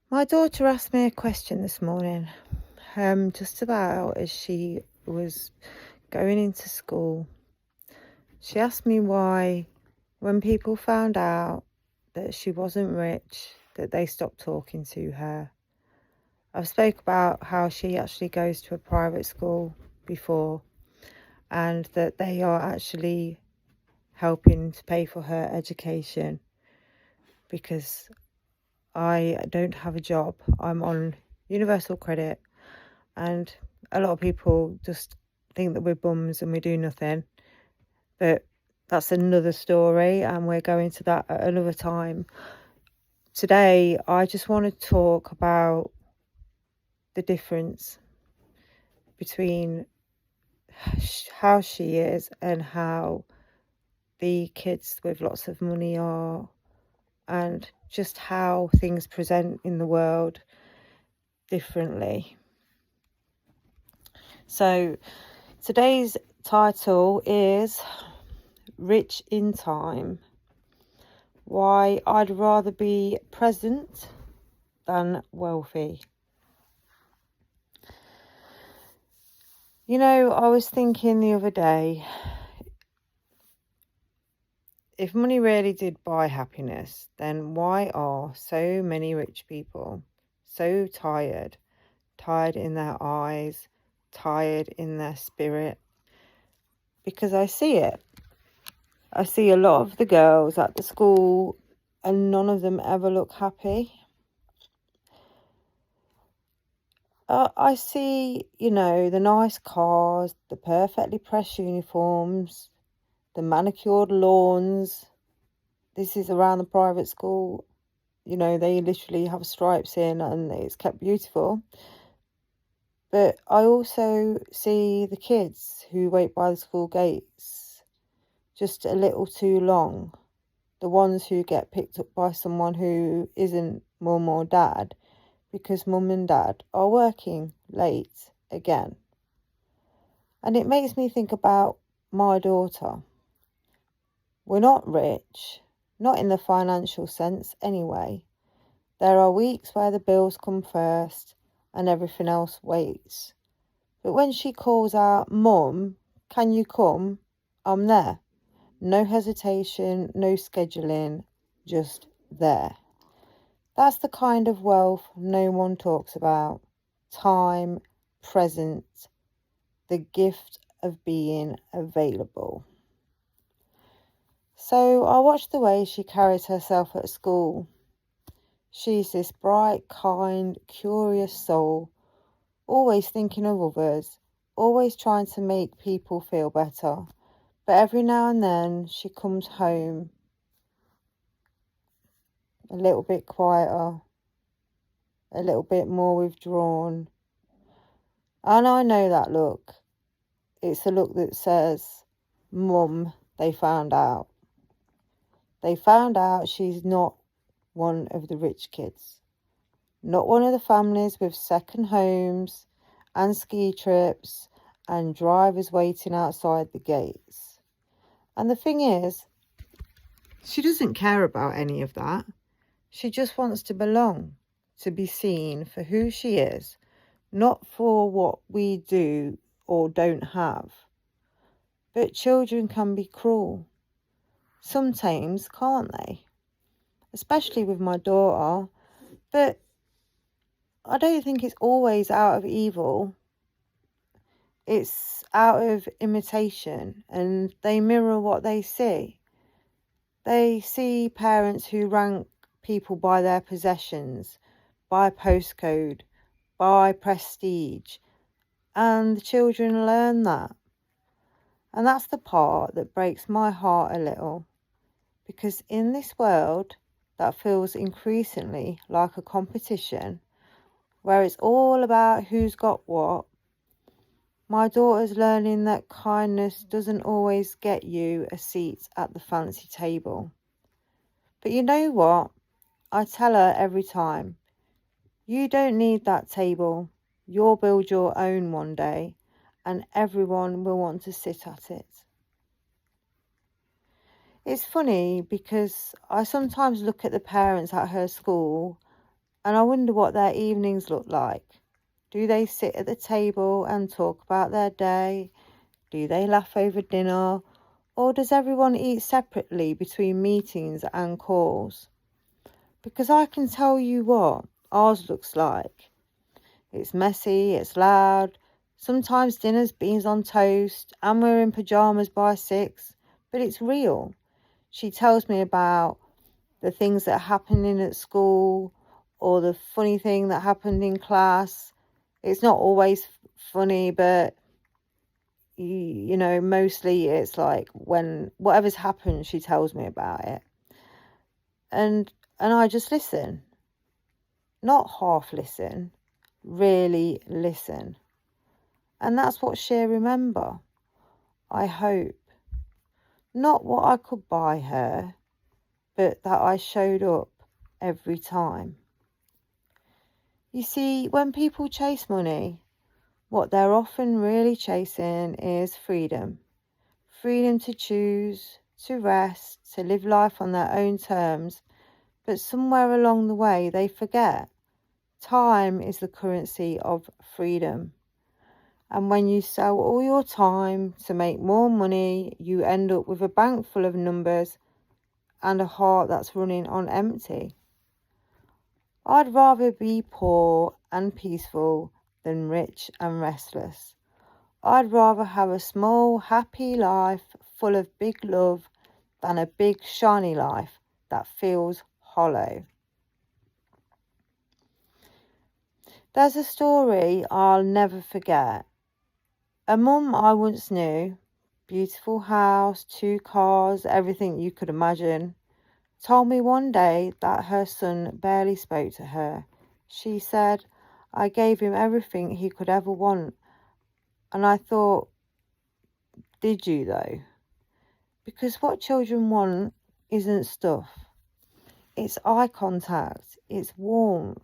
My daughter asked me a question this morning, just about as she was going into school. She asked me why, when people found out that she wasn't rich, that they stopped talking to her. I've spoke about how she actually goes to a private school before, and that they are actually helping to pay for her education because I don't have a job. I'm on universal credit, and a lot of people just think that we're bums and we do nothing. But that's another story, and we're going to that at another time. Today, I just want to talk about the difference between how she is and how the kids with lots of money are, and just how things present in the world differently. So today's title is Rich in Time. Why I'd rather be present than wealthy. You know, I was thinking the other day, if money really did buy happiness, then why are so many rich people so tired? Tired in their eyes, tired in their spirit? Because I see it. I see a lot of the girls at the school and none of them ever look happy. I see, the nice cars, the perfectly pressed uniforms, the manicured lawns. This is around the private school. They literally have stripes in and it's kept beautiful. But I also see the kids who wait by the school gates just a little too long. The ones who get picked up by someone who isn't mum or dad because mum and dad are working late again. And it makes me think about my daughter. We're not rich, not in the financial sense anyway. There are weeks where the bills come first and everything else waits. But when she calls out, "Mum, can you come?" I'm there. No hesitation, no scheduling, just there. That's the kind of wealth no one talks about. Time, present, the gift of being available. So I watched the way she carries herself at school. She's this bright, kind, curious soul, always thinking of others, always trying to make people feel better. But every now and then she comes home a little bit quieter, a little bit more withdrawn. And I know that look. It's a look that says, "Mum, they found out. They found out she's not one of the rich kids. Not one of the families with second homes and ski trips and drivers waiting outside the gates." And the thing is, she doesn't care about any of that. She just wants to belong, to be seen for who she is, not for what we do or don't have. But children can be cruel. Sometimes, can't they? Especially with my daughter. But I don't think it's always out of evil. It's out of imitation, and they mirror what they see. They see parents who rank people by their possessions, by postcode, by prestige, and the children learn that. And that's the part that breaks my heart a little, because in this world that feels increasingly like a competition, where it's all about who's got what, my daughter's learning that kindness doesn't always get you a seat at the fancy table. But you know what? I tell her every time, you don't need that table. You'll build your own one day, and everyone will want to sit at it. It's funny because I sometimes look at the parents at her school And I wonder what their evenings look like. Do they sit at the table and talk about their day? Do they laugh over dinner? Or does everyone eat separately between meetings and calls? Because I can tell you what ours looks like. It's messy, it's loud. Sometimes dinner's beans on toast and we're in pyjamas by 6, but it's real. She tells me about the things that are happening at school or the funny thing that happened in class. It's not always funny, but you know, mostly it's like when whatever's happened, she tells me about it. And I just listen. Not half listen, really listen. And that's what she'll remember, I hope. Not what I could buy her, but that I showed up every time. You see, when people chase money, what they're often really chasing is freedom. Freedom to choose, to rest, to live life on their own terms. But somewhere along the way, they forget time is the currency of freedom. And when you sell all your time to make more money, you end up with a bank full of numbers and a heart that's running on empty. I'd rather be poor and peaceful than rich and restless. I'd rather have a small, happy life full of big love than a big, shiny life that feels hollow. There's a story I'll never forget. A mum I once knew, beautiful house, 2 cars, everything you could imagine, told me one day that her son barely spoke to her. She said, I gave him everything he could ever want. And I thought, did you though? Because what children want isn't stuff. It's eye contact, it's warmth.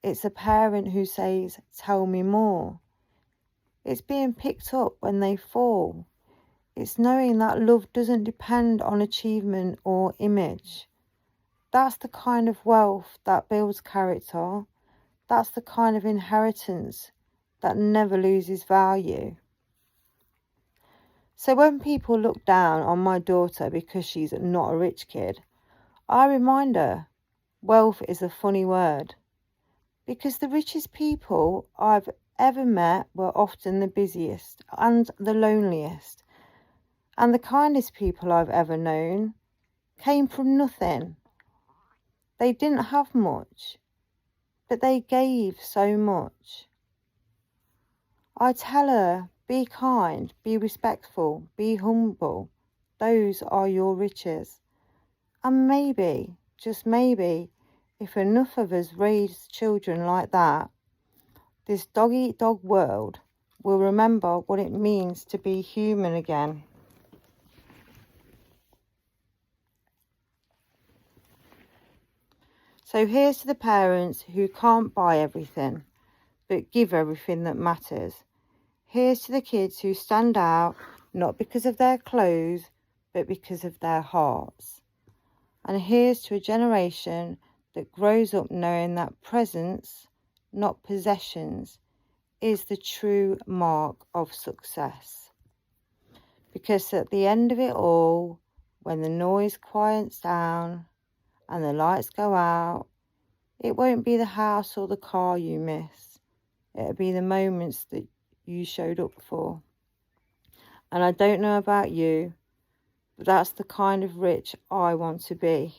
It's a parent who says, tell me more. It's being picked up when they fall. It's knowing that love doesn't depend on achievement or image. That's the kind of wealth that builds character. That's the kind of inheritance that never loses value. So when people look down on my daughter because she's not a rich kid, I remind her, wealth is a funny word. Because the richest people I've ever met were often the busiest and the loneliest. And the kindest people I've ever known came from nothing. They didn't have much, but they gave so much. I tell her, be kind, be respectful, be humble. Those are your riches. And maybe, just maybe, if enough of us raise children like that, this dog-eat-dog world will remember what it means to be human again. So here's to the parents who can't buy everything, but give everything that matters. Here's to the kids who stand out, not because of their clothes, but because of their hearts. And here's to a generation that grows up knowing that presence, not possessions, is the true mark of success. Because at the end of it all, when the noise quiets down and the lights go out, it won't be the house or the car you miss. It'll be the moments that you showed up for. And I don't know about you, but that's the kind of rich I want to be.